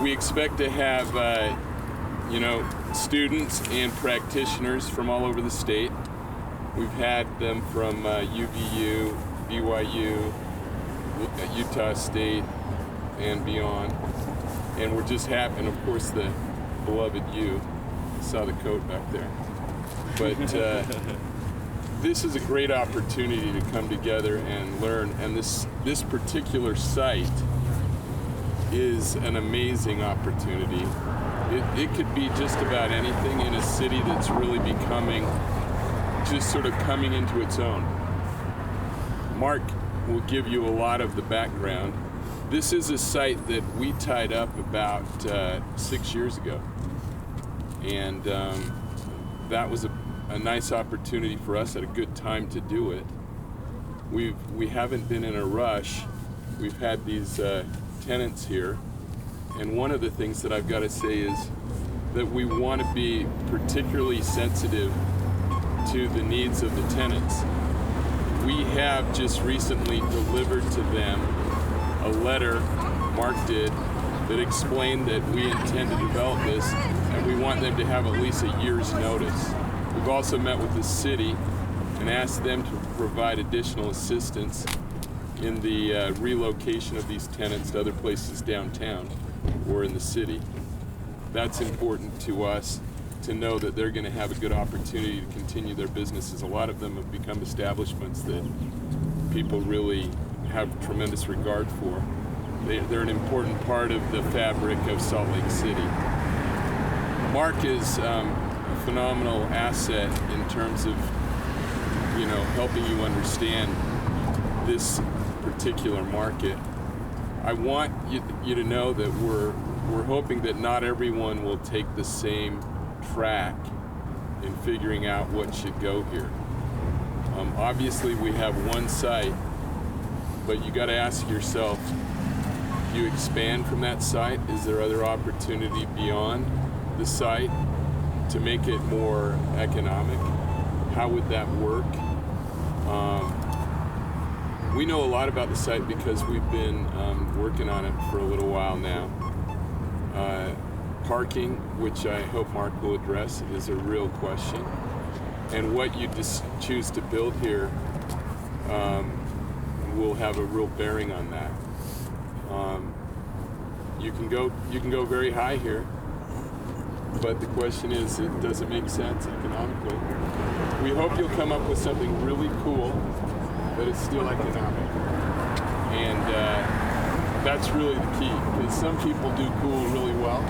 We expect to have, students and practitioners from all over the state. We've had them from UVU, BYU, Utah State, and beyond. And we're just happy, and of course the beloved U. Saw the coat back there. But this is a great opportunity to come together and learn. And this particular site is an amazing opportunity. It could be just about anything in a city that's really becoming, just sort of coming into its own. Mark will give you a lot of the background. This is a site that we tied up about 6 years ago. And that was a nice opportunity for us at a good time to do it. We haven't been in a rush. We've had these tenants here. And one of the things that I've got to say is that we want to be particularly sensitive to the needs of the tenants. We have just recently delivered to them a letter, Mark did, that explained that we intend to develop this and we want them to have at least a year's notice. We've also met with the city and asked them to provide additional assistance in the relocation of these tenants to other places downtown or in the city. That's important to us to know that they're going to have a good opportunity to continue their businesses. A lot of them have become establishments that people really have tremendous regard for. They're an important part of the fabric of Salt Lake City. Mark is a phenomenal asset in terms of, helping you understand this particular market. I want you to know that we're hoping that not everyone will take the same track in figuring out what should go here. Obviously, we have one site, but you got to ask yourself, do you expand from that site? Is there other opportunity beyond the site to make it more economic? How would that work? We know a lot about the site because we've been working on it for a little while now. Parking, which I hope Mark will address, is a real question. And what you choose to build here will have a real bearing on that. You can go very high here, but the question is, does it make sense economically? We hope you'll come up with something really cool, but it's still economic. And that's really the key, because some people do cool really well,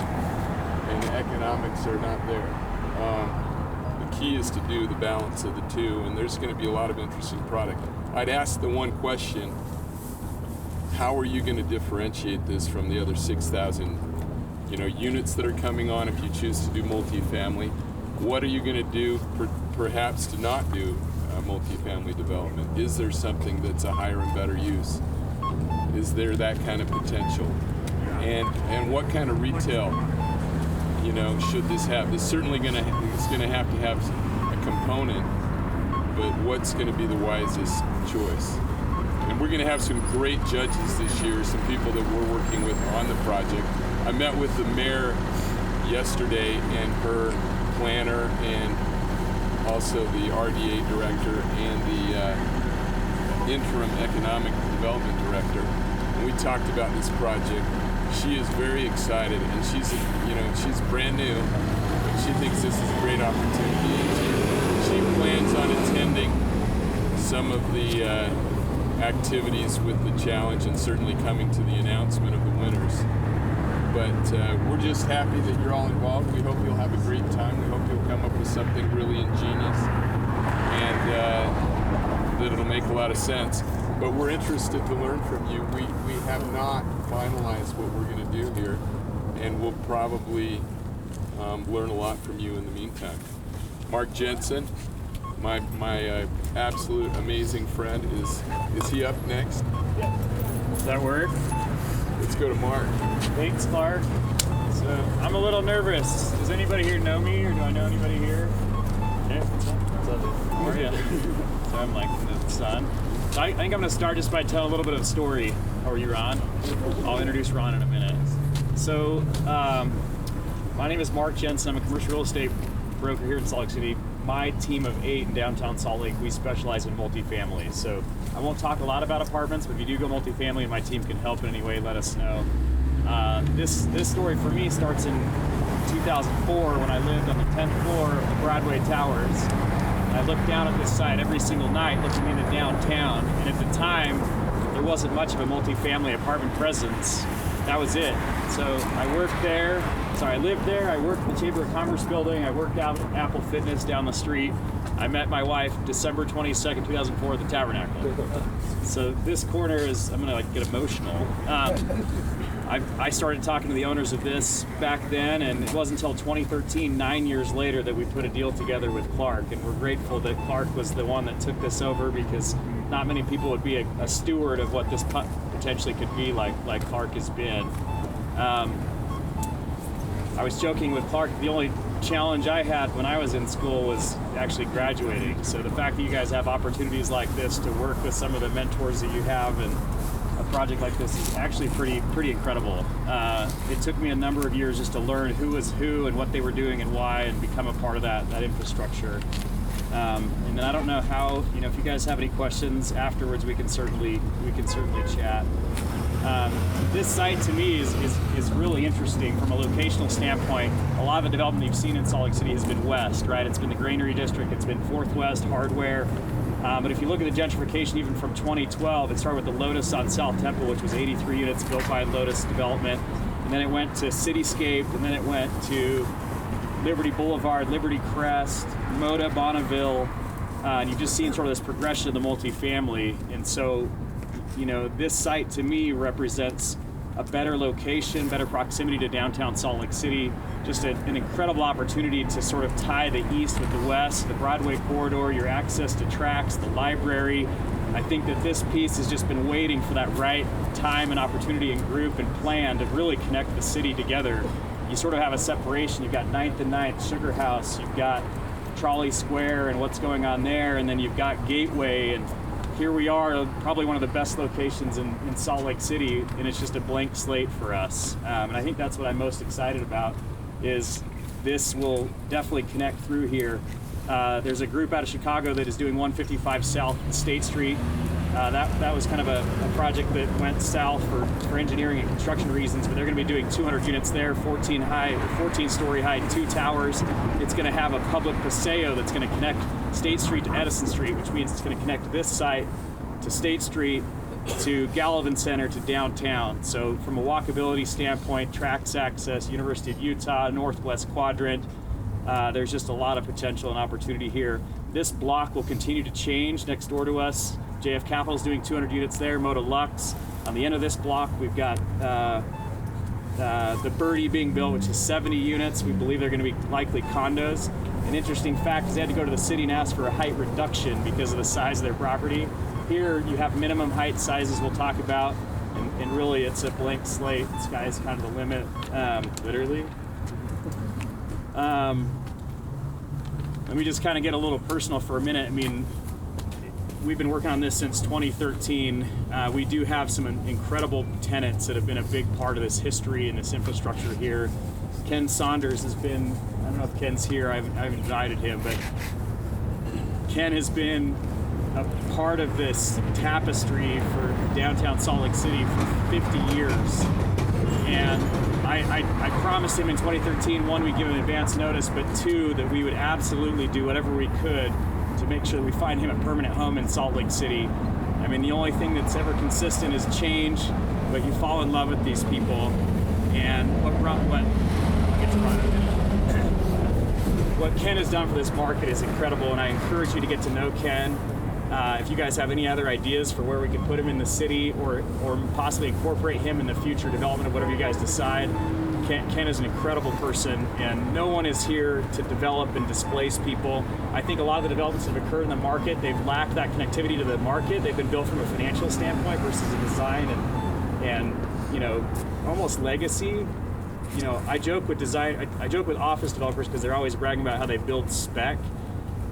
and the economics are not there. The key is to do the balance of the two, and there's going to be a lot of interesting product. I'd ask the one question, how are you going to differentiate this from the other 6,000 units that are coming on if you choose to do multifamily? What are you going to do perhaps to not do multifamily development? Is there something that's a higher and better use? Is there that kind of potential? And what kind of retail should this have? It's certainly going to have to have a component, but what's going to be the wisest choice? And we're going to have some great judges this year, some people that we're working with on the project. I met with the mayor yesterday and her planner and also the RDA director and the interim economic development director. And we talked about this project. She is very excited, and she's brand new, but she thinks this is a great opportunity. She plans on attending some of the activities with the challenge and certainly coming to the announcement of the winners. But we're just happy that you're all involved. We hope you'll have a great time. We hope you'll come up with something really ingenious and that it'll make a lot of sense. But we're interested to learn from you. We have not finalized what we're going to do here, and we'll probably learn a lot from you in the meantime. Mark Jensen, my absolute amazing friend, is he up next? Yeah. Does that work? Let's go to Mark. Thanks, Clark. So I'm a little nervous. Does anybody here know me, or do I know anybody here? Yeah, what's up? How are you? So I'm like the son. So I think I'm going to start just by telling a little bit of a story. How are you, Ron? I'll introduce Ron in a minute. So, my name is Mark Jensen. I'm a commercial real estate broker here in Salt Lake City. My team of 8 in downtown Salt Lake, we specialize in multifamily. So I won't talk a lot about apartments, but if you do go multifamily and my team can help in any way, let us know. This story for me starts in 2004 when I lived on the 10th floor of the Broadway Towers. I looked down at this site every single night looking into downtown, and at the time there wasn't much of a multifamily apartment presence. That was it. So I lived there, I worked in the Chamber of Commerce building, I worked out at Apple Fitness down the street. I met my wife December 22nd, 2004 at the Tabernacle. So this corner is, I'm gonna get emotional. I started talking to the owners of this back then, and it wasn't until 2013, 9 years later, that we put a deal together with Clark, and we're grateful that Clark was the one that took this over, because not many people would be a steward of what this potentially could be like Clark has been. I was joking with Clark, the only challenge I had when I was in school was actually graduating. So the fact that you guys have opportunities like this to work with some of the mentors that you have, and a project like this is actually pretty incredible. It took me a number of years just to learn who was who and what they were doing and why, and become a part of that infrastructure. And then I don't know how, if you guys have any questions afterwards, we can certainly chat. This site to me is really interesting from a locational standpoint. A lot of the development you've seen in Salt Lake City has been west, right? It's been the Granary District, it's been Fourth West, Hardware. But if you look at the gentrification even from 2012, it started with the Lotus on South Temple, which was 83 units built by Lotus Development. And then it went to Cityscape, and then it went to Liberty Boulevard, Liberty Crest, Moda, Bonneville. And you've just seen sort of this progression of the multifamily. And so, this site to me represents a better location, better proximity to downtown Salt Lake City, just an incredible opportunity to sort of tie the east with the west, the Broadway corridor, your access to tracks, the library. I think that this piece has just been waiting for that right time and opportunity and group and plan to really connect the city together. You sort of have a separation. You've got 9th and 9th, Sugar House, you've got Trolley Square and what's going on there, and then you've got Gateway, and here we are, probably one of the best locations in Salt Lake City, and it's just a blank slate for us. And I think that's what I'm most excited about, is this will definitely connect through here. There's a group out of Chicago that is doing 155 South State Street. That was kind of a project that went south for engineering and construction reasons, but they're going to be doing 200 units there, 14-story high, 2 towers. It's going to have a public paseo that's going to connect State Street to Edison Street, which means it's going to connect this site to State Street, to Gallivan Center, to downtown. So from a walkability standpoint, tracks access, University of Utah, Northwest Quadrant, there's just a lot of potential and opportunity here. This block will continue to change. Next door to us, JF Capital is doing 200 units there, Moda Lux. On the end of this block, we've got the Birdie being built, which is 70 units. We believe they're going to be likely condos. An interesting fact is they had to go to the city and ask for a height reduction because of the size of their property. Here you have minimum height sizes we'll talk about, and really it's a blank slate. The sky is kind of the limit, literally. Let me just kind of get a little personal for a minute. I mean, we've been working on this since 2013. We do have some incredible tenants that have been a big part of this history and this infrastructure here. Ken Saunders has been, I don't know if Ken's here, I haven't invited him, but Ken has been a part of this tapestry for downtown Salt Lake City for 50 years. And I promised him in 2013, one, we'd give him advance notice, but two, that we would absolutely do whatever we could to make sure that we find him a permanent home in Salt Lake City. I mean, the only thing that's ever consistent is change, but you fall in love with these people. And what Ken has done for this market is incredible, and I encourage you to get to know Ken. If you guys have any other ideas for where we can put him in the city, or possibly incorporate him in the future development of whatever you guys decide, Ken is an incredible person, and no one is here to develop and displace people. I think a lot of the developments that have occurred in the market, they've lacked that connectivity to the market. They've been built from a financial standpoint versus a design and almost legacy. I joke with office developers because they're always bragging about how they build spec.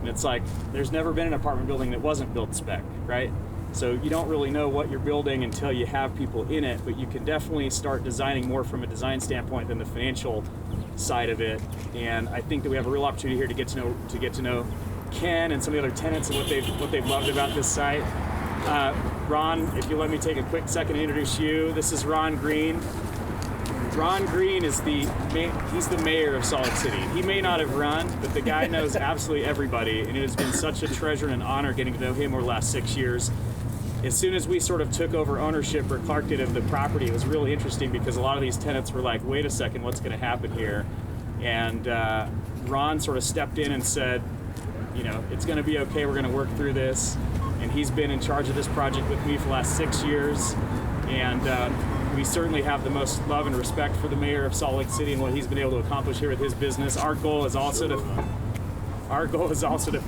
And it's like, there's never been an apartment building that wasn't built spec, right? So you don't really know what you're building until you have people in it, but you can definitely start designing more from a design standpoint than the financial side of it. And I think that we have a real opportunity here to get to know Ken and some of the other tenants and what they've loved about this site. Ron, if you let me take a quick second to introduce you. This is Ron Green. Ron Green is he's the mayor of Salt Lake City. He may not have run, but the guy knows absolutely everybody, and it has been such a treasure and an honor getting to know him over the last 6 years. As soon as we sort of took over ownership, or Clark did, of the property, it was really interesting because a lot of these tenants were like, wait a second, what's going to happen here? And Ron sort of stepped in and said, you know, it's going to be okay, we're going to work through this. And he's been in charge of this project with me for the last 6 years. And we certainly have the most love and respect for the mayor of Salt Lake City and what he's been able to accomplish here with his business. Our goal is also to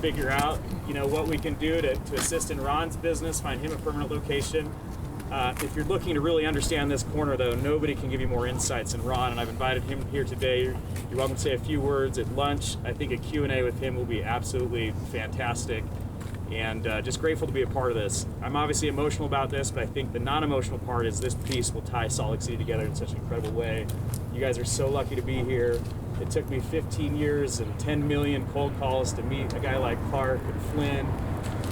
figure out, you know, what we can do to assist in Ron's business, find him a permanent location. If you're looking to really understand this corner, though, nobody can give you more insights than Ron, and I've invited him here today. You're welcome to say a few words at lunch. I think a Q&A with him will be absolutely fantastic, and just grateful to be a part of this. I'm obviously emotional about this, but I think the non-emotional part is this piece will tie Salt Lake City together in such an incredible way. You guys are so lucky to be here. It took me 15 years and 10 million cold calls to meet a guy like Clark and Flynn.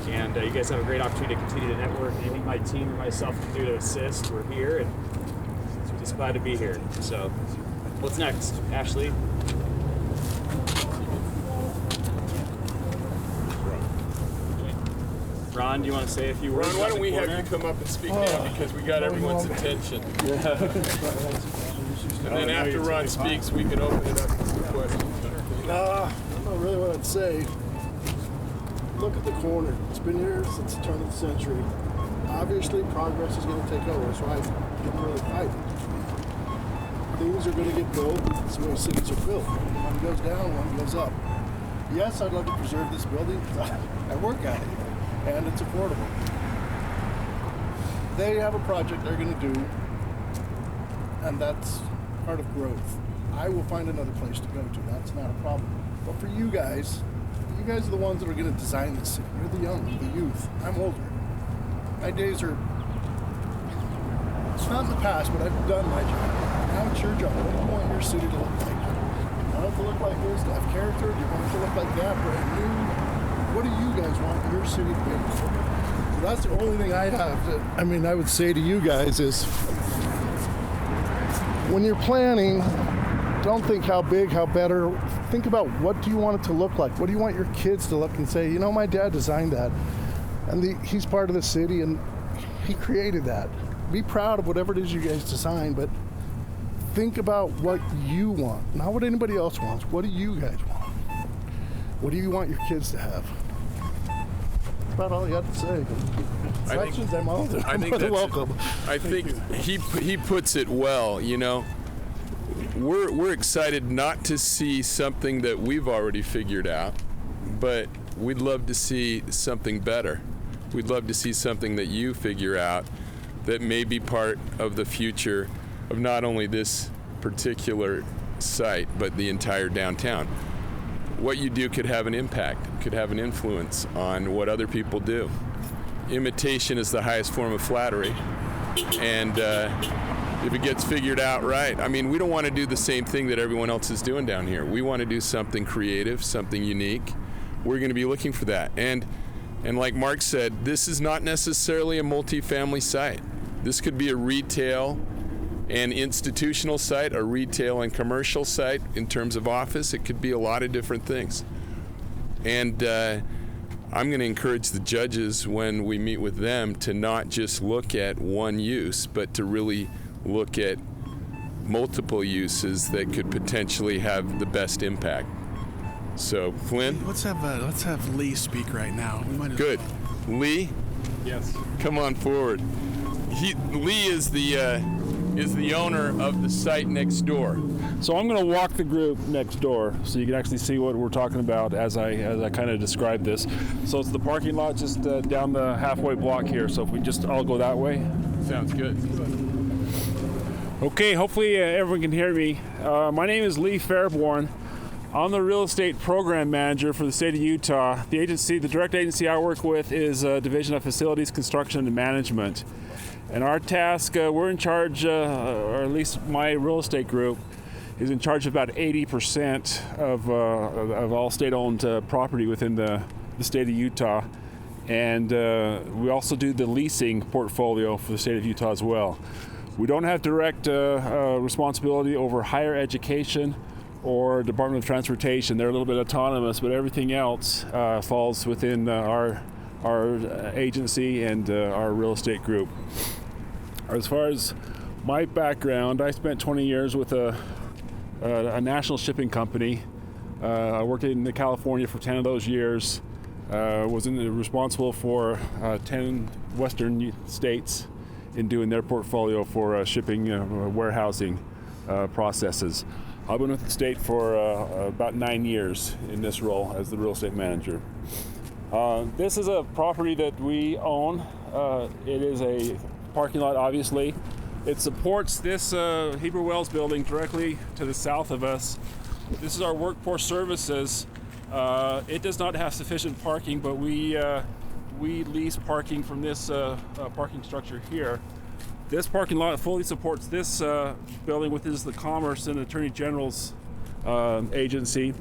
And you guys have a great opportunity to continue to network. Anything my team or myself can do to assist, we're here, and just glad to be here. So, what's next, Ashley? Ron, do you want to say a few words? Ron, why don't we have you come up and speak now, because we got everyone's attention. And then after Ron speaks, we can open it up to some questions. I don't know really what I'd say. Look at the corner. It's been here since the turn of the century. Obviously, progress is going to take over, so I didn't really fight it. Things are going to get built. That's the way cities are built. One goes down, one goes up. Yes, I'd love to preserve this building because I work at it, and it's affordable. They have a project they're going to do, and that's part of growth. I will find another place to go to. That's not a problem. But for you guys are the ones that are going to design this city. You're the young, the youth. I'm older. My days are, it's not in the past, but I've done my job. Now it's your job. What do you want your city to look like? You want it to look like this, to have character? Do you want it to look like that, brand new? What do you guys want your city to be? So that's the only thing I would say to you guys is, when you're planning, don't think how big, how better. Think about what do you want it to look like? What do you want your kids to look and say, you know, my dad designed that. And he's part of the city and he created that. Be proud of whatever it is you guys design, but think about what you want, not what anybody else wants. What do you guys want? What do you want your kids to have? That's about all you have to say. Questions, I'm more than welcome. I think he puts it well, you know. We're excited not to see something that we've already figured out, but we'd love to see something better. We'd love to see something that you figure out that may be part of the future of not only this particular site, but the entire downtown. What you do could have an impact, could have an influence on what other people do. Imitation is the highest form of flattery, and if it gets figured out right, I mean, we don't want to do the same thing that everyone else is doing down here. We want to do something creative, something unique. We're going to be looking for that. And like Mark said, this is not necessarily a multi-family site. This could be a retail and institutional site, a retail and commercial site in terms of office. It could be a lot of different things. And I'm going to encourage the judges when we meet with them to not just look at one use, but to really look at multiple uses that could potentially have the best impact. So, Flynn? Let's have Lee speak right now. Good. Lee? Yes. Come on forward. Lee is the owner of the site next door. So I'm going to walk the group next door so you can actually see what we're talking about as I kind of describe this. So it's the parking lot just down the halfway block here. So if we just all go that way. Sounds good. Okay, hopefully everyone can hear me. My name is Lee Fairborn. I'm the real estate program manager for the state of Utah. The direct agency I work with is a Division of Facilities, Construction, and Management. And our task, we're in charge, or at least my real estate group, is in charge of about 80% of all state-owned property within the state of Utah. And we also do the leasing portfolio for the state of Utah as well. We don't have direct responsibility over higher education or Department of Transportation. They're a little bit autonomous, but everything else falls within our agency and our real estate group. As far as my background, I spent 20 years with a national shipping company. I worked in California for 10 of those years. Was responsible for 10 western states in doing their portfolio for shipping warehousing processes. I've been with the state for about 9 years in this role as the real estate manager. This is a property that we own. It is a parking lot, obviously. It supports this Heber Wells building directly to the south of us. This is our workforce services. It does not have sufficient parking, but we lease parking from this parking structure here. This parking lot fully supports this building, which is the Commerce and Attorney General's agency,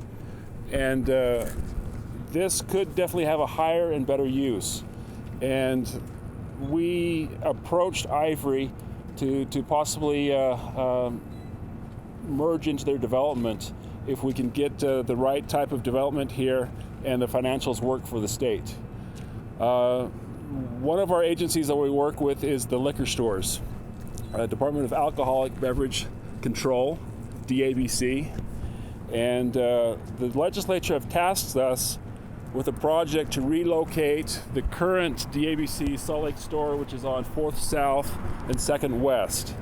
and this could definitely have a higher and better use. And we approached Ivory to possibly merge into their development if we can get the right type of development here and the financials work for the state. One of our agencies that we work with is the liquor stores, Department of Alcoholic Beverage Control, DABC, and the legislature have tasked us with a project to relocate the current DABC Salt Lake store, which is on 4th South and 2nd West.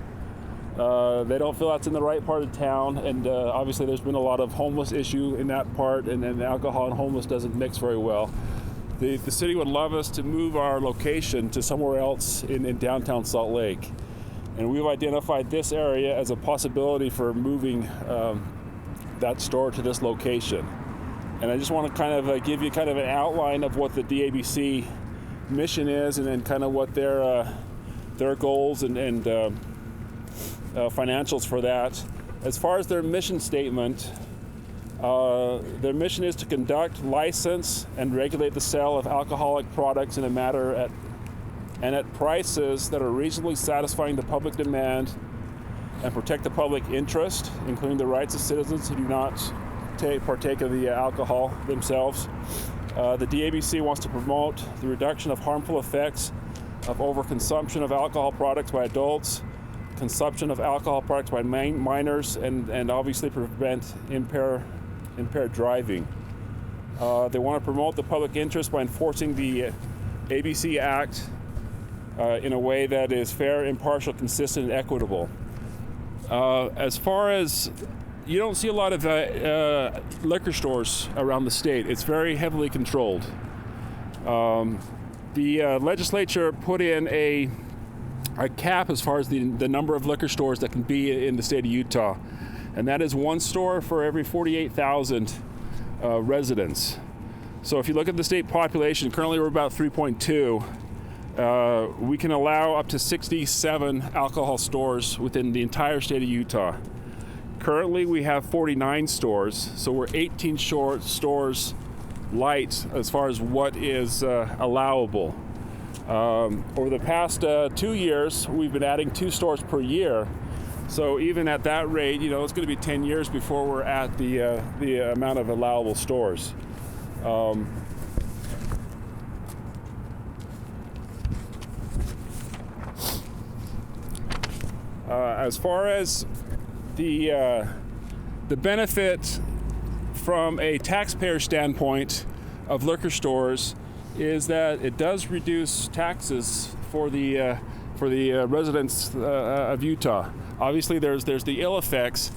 They don't feel that's in the right part of town, and obviously there's been a lot of homeless issue in that part, and alcohol and homeless doesn't mix very well. The city would love us to move our location to somewhere else in downtown Salt Lake. And we've identified this area as a possibility for moving that store to this location. And I just want to kind of give you kind of an outline of what the DABC mission is, and then kind of what their goals and financials for that. As far as their mission statement, their mission is to conduct, license, and regulate the sale of alcoholic products in a manner at prices that are reasonably satisfying the public demand and protect the public interest, including the rights of citizens who do not partake of the alcohol themselves. The DABC wants to promote the reduction of harmful effects of overconsumption of alcohol products by adults, consumption of alcohol products by minors, and obviously prevent impaired driving. They want to promote the public interest by enforcing the ABC Act in a way that is fair, impartial, consistent, and equitable. As far as, you don't see a lot of liquor stores around the state. It's very heavily controlled. The legislature put in a cap as far as the number of liquor stores that can be in the state of Utah, and that is one store for every 48,000 residents. So if you look at the state population, currently we're about 3.2. We can allow up to 67 alcohol stores within the entire state of Utah. Currently we have 49 stores, so we're 18 stores light as far as what is allowable. Over the past 2 years, we've been adding 2 stores per year. So even at that rate, it's going to be 10 years before we're at the amount of allowable stores. As far as the benefit from a taxpayer standpoint of liquor stores is that it does reduce taxes for the residents of Utah. Obviously, there's the ill effects,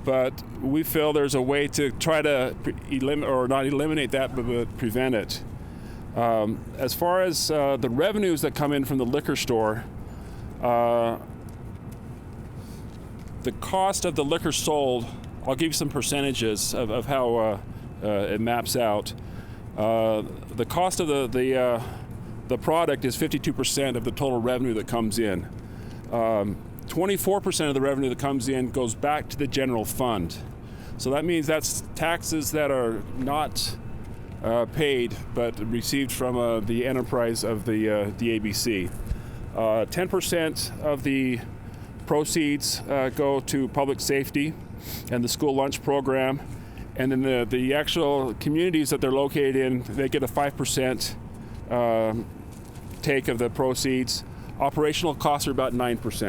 but we feel there's a way to try to not eliminate that, but prevent it. As far as the revenues that come in from the liquor store, the cost of the liquor sold I'll give you some percentages of how it maps out. The cost of the product is 52% of the total revenue that comes in. 24% of the revenue that comes in goes back to the general fund. So that means that's taxes that are not paid but received from the enterprise of the ABC. 10% of the proceeds go to public safety and the school lunch program, and then the actual communities that they're located in, they get a 5% take of the proceeds. Operational costs are about 9%. Give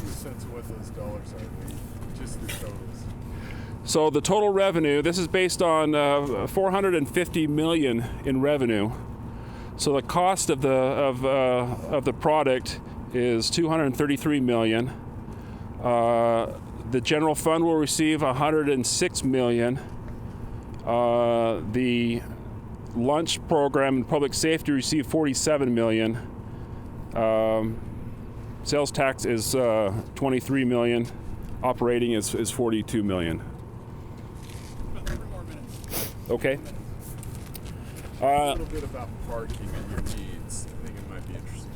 me a sense of what those dollars are, just the totals. So the total revenue, this is based on $450 million in revenue. So the cost of the product is $233 million. The general fund will receive $106 million. The lunch program and public safety receive $47 million. Sales tax is $23 million. Operating is $42 million. Okay. A little bit about parking and your needs. I think it might be interesting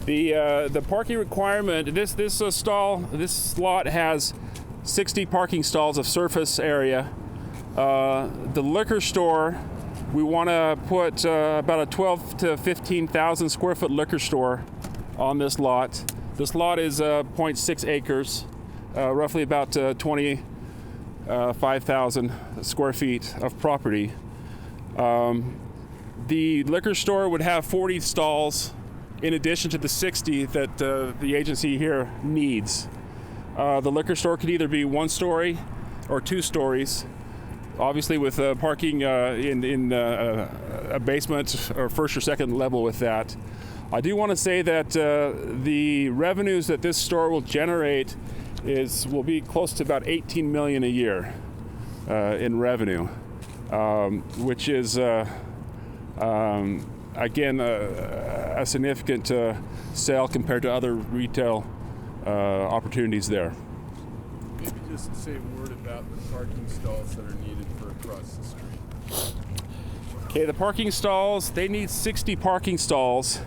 to hear that. The parking requirement, this lot has 60 parking stalls of surface area. The liquor store, we want to put about a 12 to 15,000 square foot liquor store on this lot. This lot is 0.6 acres, roughly about 25,000 square feet of property. The liquor store would have 40 stalls in addition to the 60 that the agency here needs. The liquor store could either be 1 story or 2 stories, obviously with parking in a basement or first or second level with that. I do want to say that the revenues that this store will generate will be close to about $18 million a year in revenue, which is again a significant sale compared to other retail opportunities there. Maybe just say a word about the parking stalls that are needed for across the street. Okay, the parking stalls, they need 60 parking stalls,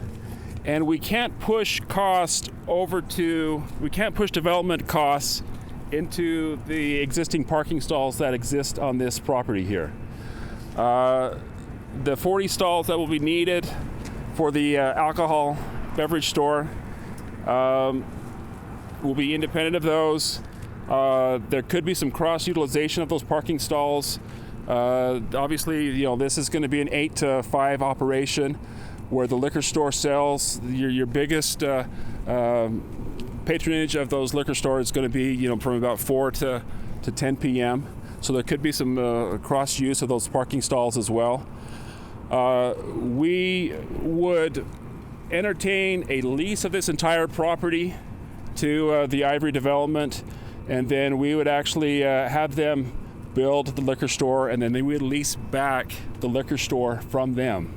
and we can't push development costs into the existing parking stalls that exist on this property here. The 40 stalls that will be needed for the alcohol beverage store will be independent of those. There could be some cross utilization of those parking stalls. Obviously, this is going to be an 8 to 5 operation, where the liquor store sells. Your biggest patronage of those liquor stores is going to be, from about 4 to 10 p.m. So there could be some cross use of those parking stalls as well. We would entertain a lease of this entire property to the Ivory development, and then we would actually have them build the liquor store, and then they would lease back the liquor store from them.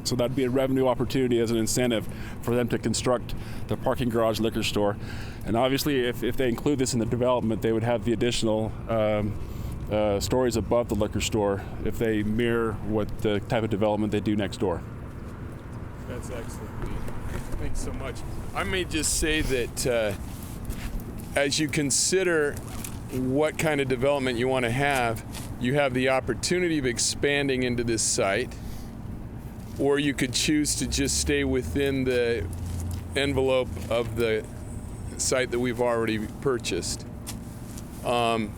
So that'd be a revenue opportunity as an incentive for them to construct the parking garage liquor store. And obviously, if they include this in the development, they would have the additional stories above the liquor store if they mirror what the type of development they do next door. That's excellent, Pete. Thanks so much. I may just say that as you consider what kind of development you want to have, you have the opportunity of expanding into this site, or you could choose to just stay within the envelope of the site that we've already purchased. And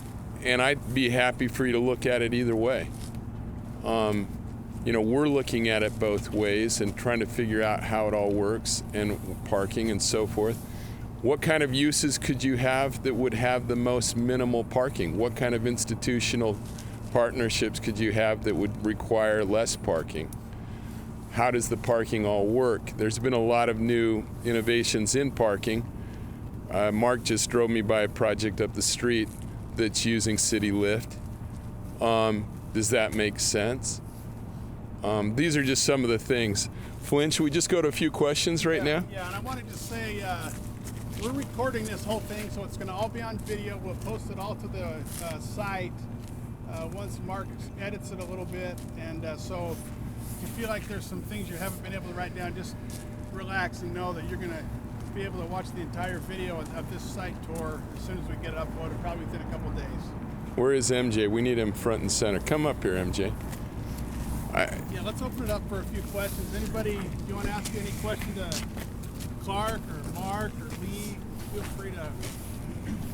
I'd be happy for you to look at it either way. We're looking at it both ways and trying to figure out how it all works, and parking and so forth. What kind of uses could you have that would have the most minimal parking? What kind of institutional partnerships could you have that would require less parking? How does the parking all work? There's been a lot of new innovations in parking. Mark just drove me by a project up the street that's using City Lift. Does that make sense? These are just some of the things. Flynn, should we just go to a few questions right now? Yeah, and I wanted to say, we're recording this whole thing, so it's going to all be on video. We'll post it all to the site once Mark edits it a little bit. And so if you feel like there's some things you haven't been able to write down, just relax and know that you're going to be able to watch the entire video of this site tour as soon as we get it uploaded, probably within a couple days. Where is MJ? We need him front and center. Come up here, MJ. Yeah, let's open it up for a few questions. Anybody, do you want to ask any question to Clark or Mark or Lee? Feel free to.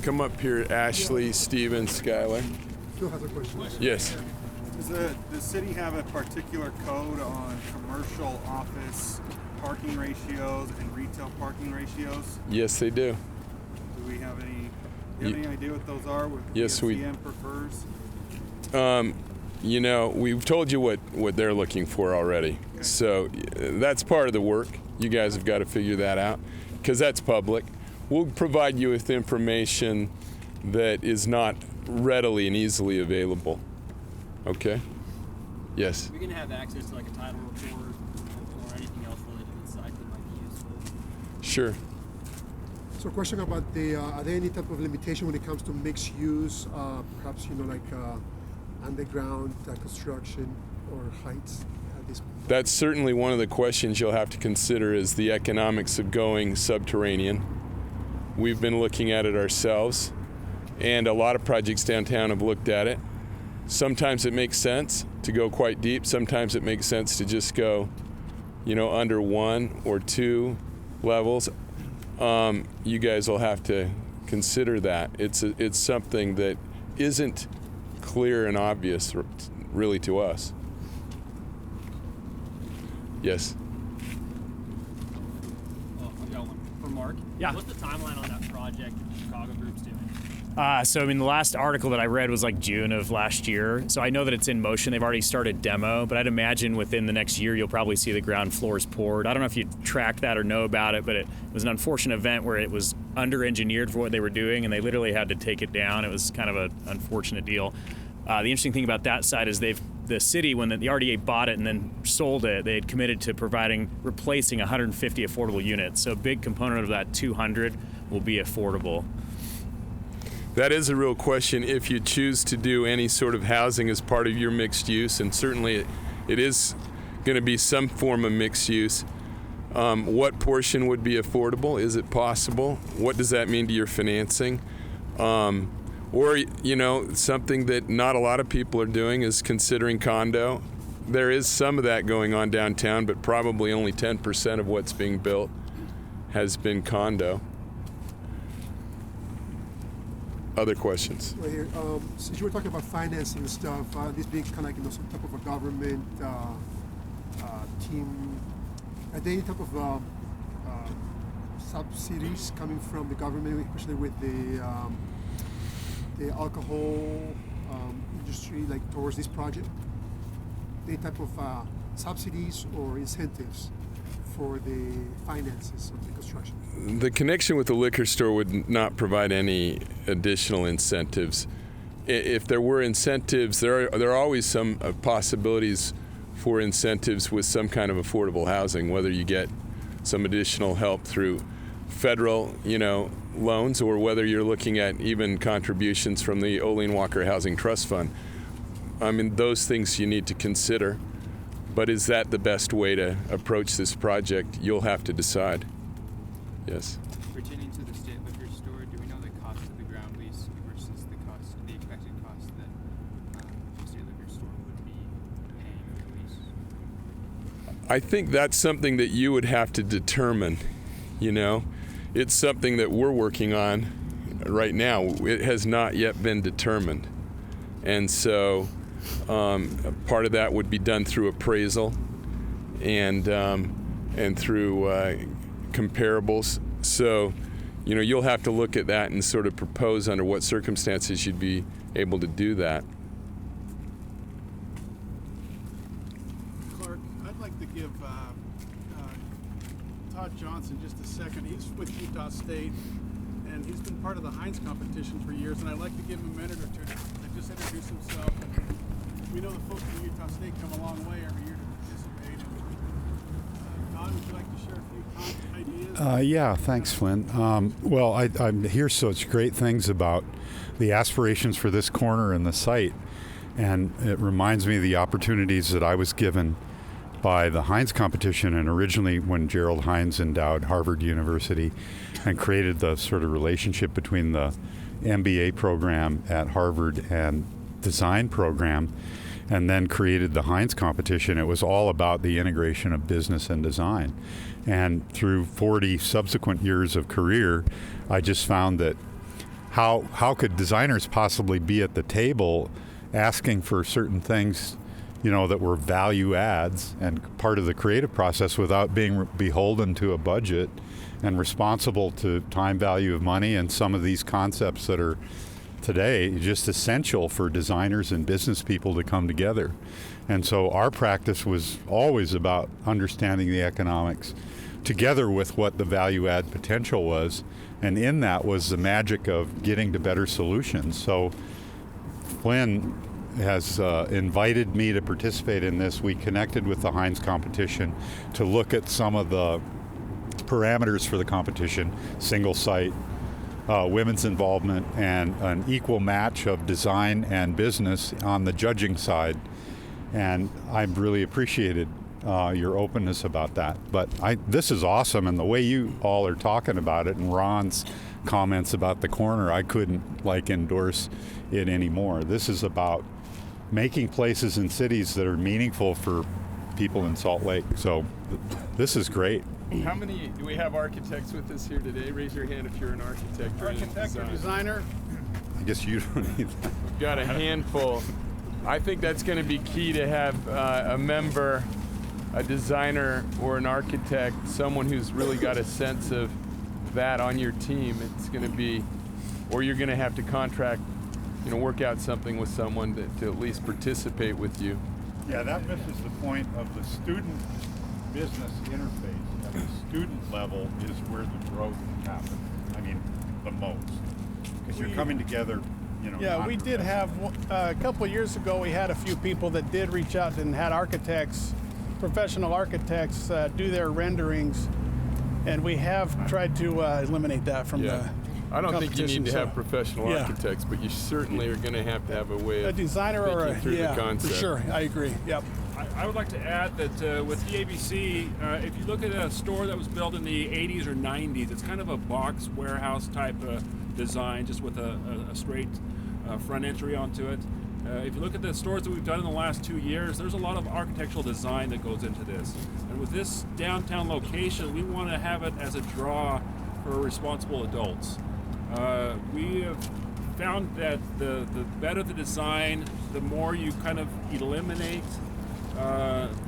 Come up here, Ashley, Steven, Skylar. Phil has a question. Yes. Does the city have a particular code on commercial office parking ratios and retail parking ratios? Yes, they do. Do we have any? Do you have any idea what those are? What Yes, the we. CM prefers. You know, we've told you what they're looking for already. Okay. So that's part of the work. You guys have got to figure that out because that's public. We'll provide you with information that is not readily and easily available. Okay? Yes. We're going to have access to like a title report or anything else related to the site that might be useful. Sure. So, a question about are there any type of limitation when it comes to mixed use? Perhaps like underground construction or heights at this point? That's certainly one of the questions you'll have to consider is the economics of going subterranean. We've been looking at it ourselves, and a lot of projects downtown have looked at it. Sometimes it makes sense to go quite deep. Sometimes it makes sense to just go, under 1 or 2 levels. You guys will have to consider that. It's something that isn't clear and obvious really to us. Yes. For Mark? Yeah. What's the timeline on that project that the Chicago group's doing? The last article that I read was like June of last year. So I know that it's in motion. They've already started demo, but I'd imagine within the next year, you'll probably see the ground floors poured. I don't know if you tracked that or know about it, but it was an unfortunate event where it was under-engineered for what they were doing, and they literally had to take it down. It was kind of an unfortunate deal. The interesting thing about that side is the city, when the RDA bought it and then sold it, they had committed to replacing 150 affordable units. So a big component of that 200 will be affordable. That is a real question if you choose to do any sort of housing as part of your mixed use, and certainly it is going to be some form of mixed use. What portion would be affordable? Is it possible? What does that mean to your financing? Or, something that not a lot of people are doing is considering condo. There is some of that going on downtown, but probably only 10% of what's being built has been condo. Other questions? Right here. Since you were talking about financing and stuff, this being kind of like some type of a government team, are there any type of subsidies coming from the government, especially with the alcohol industry, like towards this project? Any type of subsidies or incentives for the finances of the construction? The connection with the liquor store would not provide any additional incentives. If there were incentives, there are always some possibilities for incentives with some kind of affordable housing, whether you get some additional help through federal, loans, or whether you're looking at even contributions from the Olene Walker Housing Trust Fund. I mean, those things you need to consider. But is that the best way to approach this project? You'll have to decide. Yes. Pertaining to the state liquor store, do we know the cost of the ground lease versus the expected cost that the state liquor store would be paying for the lease? I think that's something that you would have to determine. It's something that we're working on right now. It has not yet been determined. And so part of that would be done through appraisal and through comparables. So, you'll have to look at that and sort of propose under what circumstances you'd be able to do that. Clark, I'd like to give Todd Johnson just a second. He's with Utah State, and he's been part of the Heinz competition for years, and I'd like to give him a minute or two to just introduce himself. And we know the folks from Utah State come a long way every year to participate. And, Todd? would you like to share a few ideas? Yeah, thanks, Flynn. Well, I hear such great things about the aspirations for this corner and the site, and it reminds me of the opportunities that I was given by the Heinz competition, and originally when Gerald Heinz endowed Harvard University and created the sort of relationship between the MBA program at Harvard and design program, and then created the Heinz competition. It was all about the integration of business and design. And through 40 subsequent years of career, I just found that how could designers possibly be at the table asking for certain things, that were value adds and part of the creative process without being beholden to a budget and responsible to time value of money and some of these concepts that are today just essential for designers and business people to come together. And so our practice was always about understanding the economics together with what the value add potential was, and in that was the magic of getting to better solutions. So Flynn has invited me to participate in this. We connected with the Heinz competition to look at some of the parameters for the competition, single site, women's involvement, and an equal match of design and business on the judging side. And I've really appreciated your openness about that. But this is awesome, and the way you all are talking about it, and Ron's comments about the corner, I couldn't endorse it anymore. This is about making places and cities that are meaningful for people in Salt Lake. So this is great. How many do we have architects with us here today? Raise your hand if you're an architect Architect or designer? I guess you don't need that. We've got a handful. I think that's going to be key to have a member, a designer or an architect, someone who's really got a sense of that on your team. It's going to be, or you're going to have to contract, work out something with someone to at least participate with you. Yeah, that misses the point of the student-business interface. At the student level is where the growth happens. I mean, the most. Because you're coming together, Yeah, we did have, a couple of years ago, we had a few people that did reach out and had architects, professional architects, do their renderings, and we have tried to eliminate that from the I don't think you need to have professional Yeah. architects, but you certainly are going to have a way of a designer or thinking through the concept. for sure. I agree. Yep. I would like to add that with the ABC, if you look at a store that was built in the 80s or 90s, it's kind of a box warehouse type design, just with a straight front entry onto it. If you look at the stores that we've done in the last 2 years, there's a lot of architectural design that goes into this. And with this downtown location, we want to have it as a draw for responsible adults. We have found that the better the design, the more you kind of eliminate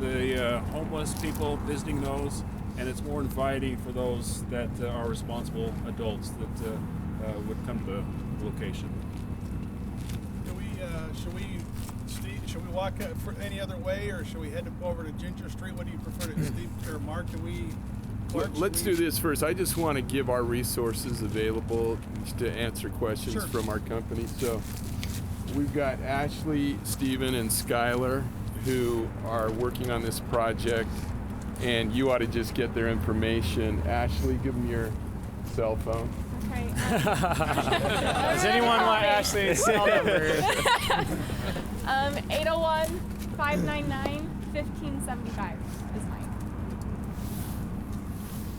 the homeless people visiting those, and it's more inviting for those that are responsible adults that would come to the location. Should we walk for any other way, or should we head over to Ginger Street? What do you prefer, to Steve or Mark? Let's do this first. I just want to give our resources available to answer questions from our company. So we've got Ashley, Stephen, and Skylar who are working on this project, and you ought to just get their information. Ashley, give them your cell phone. Okay. Does anyone want Ashley's cell number? 801-599-1575 is mine.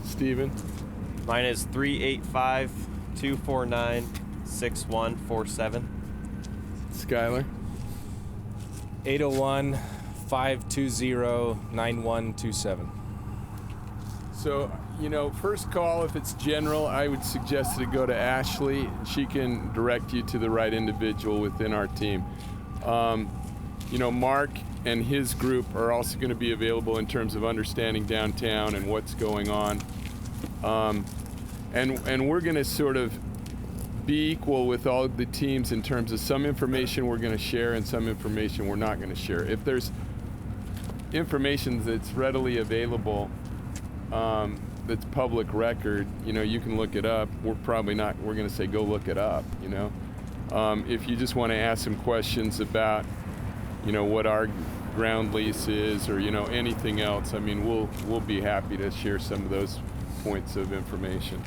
Stephen? Mine is 385-249-6147. Skylar? 801-520-9127. So, first call, if it's general, I would suggest to go to Ashley. She can direct you to the right individual within our team. Mark and his group are also going to be available in terms of understanding downtown and what's going on. And we're going to sort of be equal with all the teams in terms of some information we're going to share and some information we're not going to share. If there's information that's readily available, that's public record, you can look it up. We're going to say go look it up, If you just want to ask some questions about, what our ground lease is, or anything else. I mean, we'll be happy to share some of those points of information.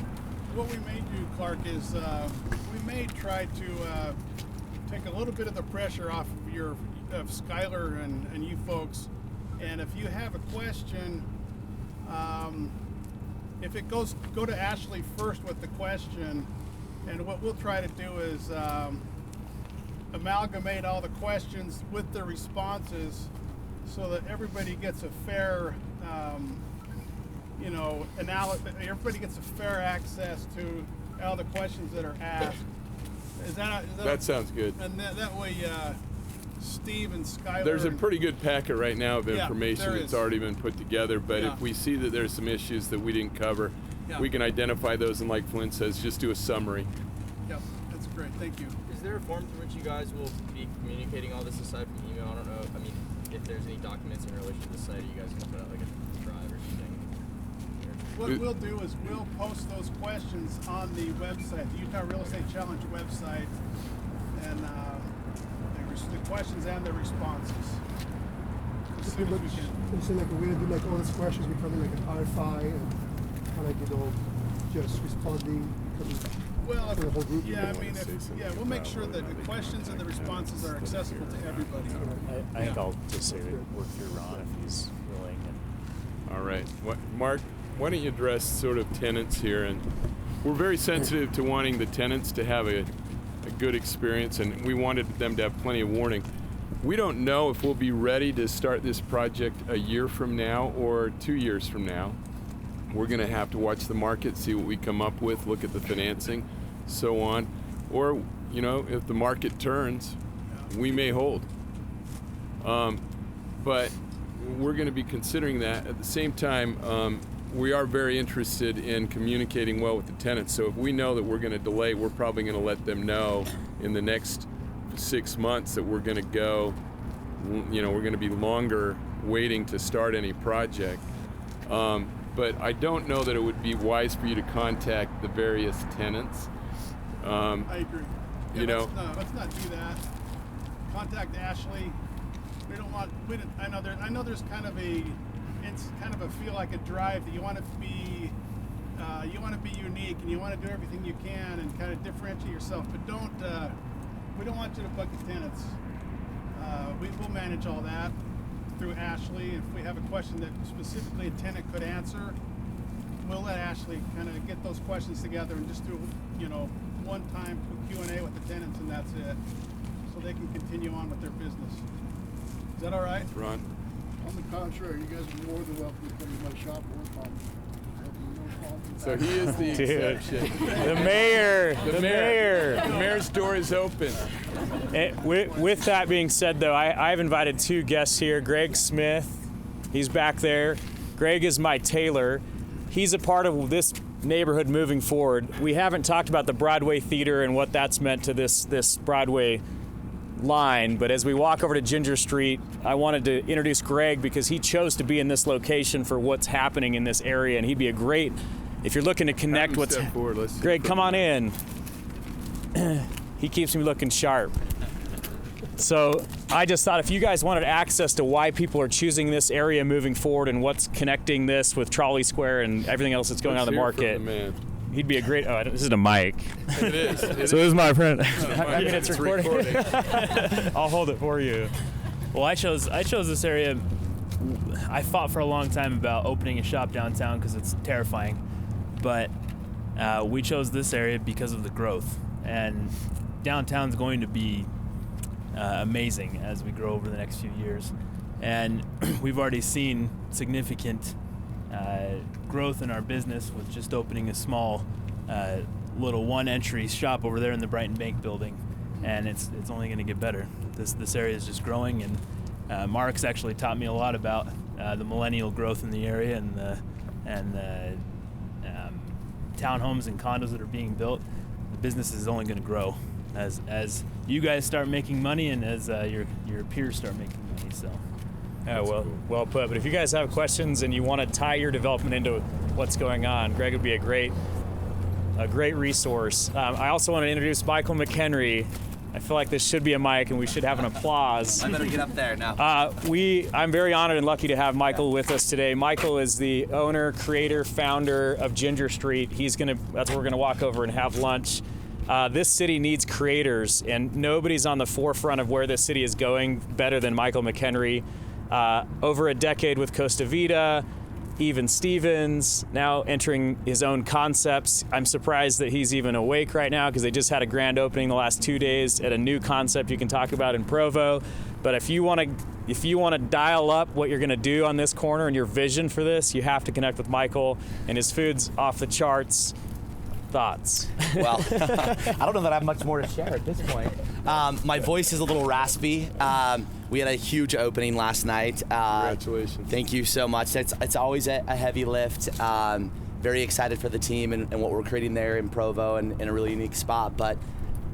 What we may do, Clark, is we may try to take a little bit of the pressure off of Skylar and you folks. And if you have a question, if it go to Ashley first with the question, and what we'll try to do is amalgamate all the questions with the responses so that everybody gets a fair, everybody gets a fair access to all the questions that are asked. That sounds good. And that way, Steve and Skylar. There's a pretty good packet right now of information that's already been put together, but if we see that there's some issues that we didn't cover, we can identify those, and like Flynn says, just do a summary. Yep, that's great. Thank you. Is there a form through which you guys will be communicating all this aside from email? I don't know. I mean, if there's any documents in relation to the site, you guys can put out like a drive or something. What we'll do is we'll post those questions on the website, the Utah Real Estate Challenge website, and the questions and the responses. As soon as we can. So like we're gonna do like all these questions becoming like an RFI and kind of just responding. Well, for the whole group. We'll make sure that the questions and the responses are accessible to everybody. I think I'll just say work through Ron if he's willing. All right, Mark, why don't you address sort of tenants here? And we're very sensitive to wanting the tenants to have a good experience, and we wanted them to have plenty of warning. We don't know if we'll be ready to start this project a year from now or 2 years from now. We're going to have to watch the market, see what we come up with, look at the financing, so on. Or, if the market turns, we may hold. But we're going to be considering that. At the same time, we are very interested in communicating well with the tenants. So if we know that we're going to delay, we're probably going to let them know in the next 6 months that we're going to go, we're going to be longer waiting to start any project. But I don't know that it would be wise for you to contact the various tenants. I agree. Let's not do that. Contact Ashley. I know there's kind of a feel like a drive that you want to be unique and you want to do everything you can and kind of differentiate yourself. But we don't want you to bug the tenants. We will manage all that through Ashley. If we have a question that specifically a tenant could answer, we'll let Ashley kind of get those questions together and just do one-time Q&A with the tenants, and that's it, so they can continue on with their business. Is that all right? Ron? On the contrary, you guys are more than welcome to come to my shop or call me. So he is the exception. The mayor. The mayor's door is open. With that being said, though, I've invited two guests here. Greg Smith, he's back there. Greg is my tailor. He's a part of this neighborhood moving forward. We haven't talked about the Broadway Theater and what that's meant to this Broadway line, but as we walk over to Ginger Street, I wanted to introduce Greg because he chose to be in this location for what's happening in this area, and he'd be a great, if you're looking to connect what's... Greg, come on in. He keeps me looking sharp. So I just thought if you guys wanted access to why people are choosing this area moving forward and what's connecting this with Trolley Square and everything else that's going on in the market, he'd be a great... Oh, this is a mic. It is. So this is my friend. I mean, it's recording. I'll hold it for you. Well, I chose this area. I fought for a long time about opening a shop downtown because it's terrifying, but we chose this area because of the growth, and downtown's going to be amazing as we grow over the next few years, and we've already seen significant growth in our business with just opening a small little one-entry shop over there in the Brighton Bank building, and it's only going to get better. This area is just growing, and Mark's actually taught me a lot about the millennial growth in the area and the townhomes and condos that are being built. The business is only going to grow as you guys start making money and as your peers start making money. So. Well put. But if you guys have questions and you want to tie your development into what's going on, Greg would be a great resource. I also want to introduce Michael McHenry. I feel like this should be a mic and we should have an applause. I better get up there now. I'm very honored and lucky to have Michael with us today. Michael is the owner, creator, founder of Ginger Street. That's where we're gonna walk over and have lunch. This city needs creators, and nobody's on the forefront of where this city is going better than Michael McHenry. Over a decade with Costa Vida, Even Stevens, now entering his own concepts. I'm surprised that he's even awake right now because they just had a grand opening the last 2 days at a new concept you can talk about in Provo. But if you want to dial up what you're going to do on this corner and your vision for this, you have to connect with Michael, and his food's off the charts. Thoughts? Well, I don't know that I have much more to share at this point. My voice is a little raspy. We had a huge opening last night. Congratulations. Thank you so much. It's always a heavy lift. Very excited for the team and what we're creating there in Provo and in a really unique spot, but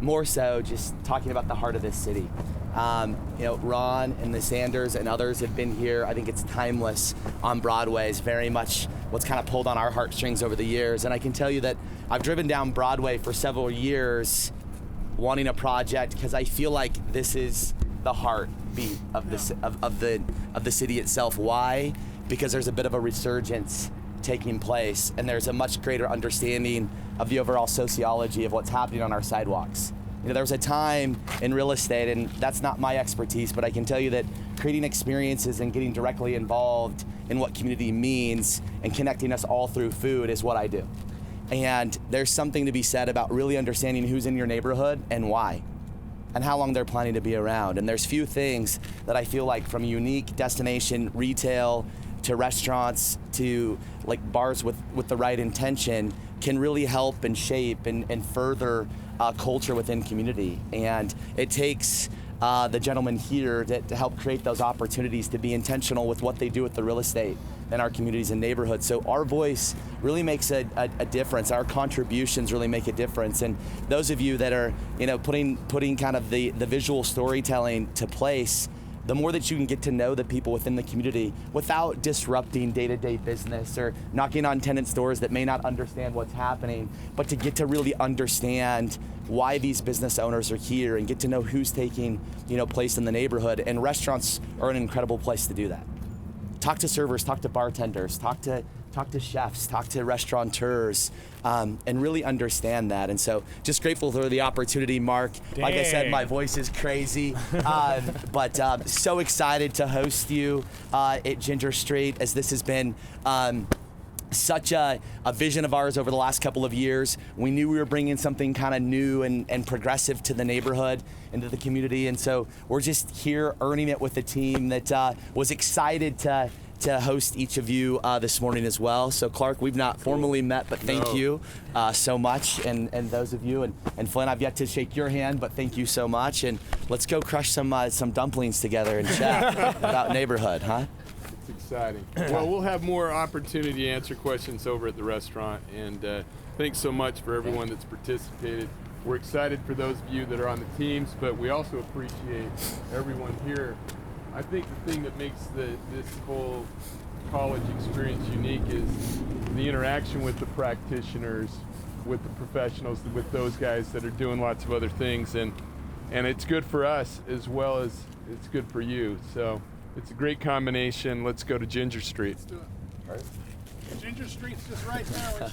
more so just talking about the heart of this city. Ron and the Sanders and others have been here. I think it's timeless on Broadway. It's very much what's kind of pulled on our heartstrings over the years. And I can tell you that I've driven down Broadway for several years wanting a project because I feel like this is the heartbeat of the city itself. Why? Because there's a bit of a resurgence taking place, and there's a much greater understanding of the overall sociology of what's happening on our sidewalks. There was a time in real estate, and that's not my expertise, but I can tell you that creating experiences and getting directly involved in what community means and connecting us all through food is what I do. And there's something to be said about really understanding who's in your neighborhood and why, and how long they're planning to be around. And there's few things that I feel like, from unique destination retail to restaurants to like bars with the right intention, can really help and shape and further culture within community. And it takes the gentleman here to help create those opportunities to be intentional with what they do with the real estate in our communities and neighborhoods. So our voice really makes a difference. Our contributions really make a difference. And those of you that are putting kind of the visual storytelling to place, the more that you can get to know the people within the community without disrupting day-to-day business or knocking on tenants' doors that may not understand what's happening, but to get to really understand why these business owners are here and get to know who's taking place in the neighborhood. And restaurants are an incredible place to do that. Talk to servers, talk to bartenders, talk to chefs, talk to restaurateurs, and really understand that. And so just grateful for the opportunity, Mark. Dang. Like I said, my voice is crazy, but so excited to host you at Ginger Street, as this has been such a vision of ours over the last couple of years. We knew we were bringing something kind of new and progressive to the neighborhood and to the community. And so we're just here earning it with a team that was excited to host each of you this morning as well. So Clark, we've not formally met, but thank you so much. And those of you, and Flynn, I've yet to shake your hand, but thank you so much. And let's go crush some dumplings together and chat about neighborhood, huh? It's exciting. Well, we'll have more opportunity to answer questions over at the restaurant. And thanks so much for everyone that's participated. We're excited for those of you that are on the teams, but we also appreciate everyone here. I think the thing that makes this whole college experience unique is the interaction with the practitioners, with the professionals, with those guys that are doing lots of other things, and it's good for us as well as it's good for you. So it's a great combination. Let's go to Ginger Street. Let's do it. All right. Ginger Street's just right now.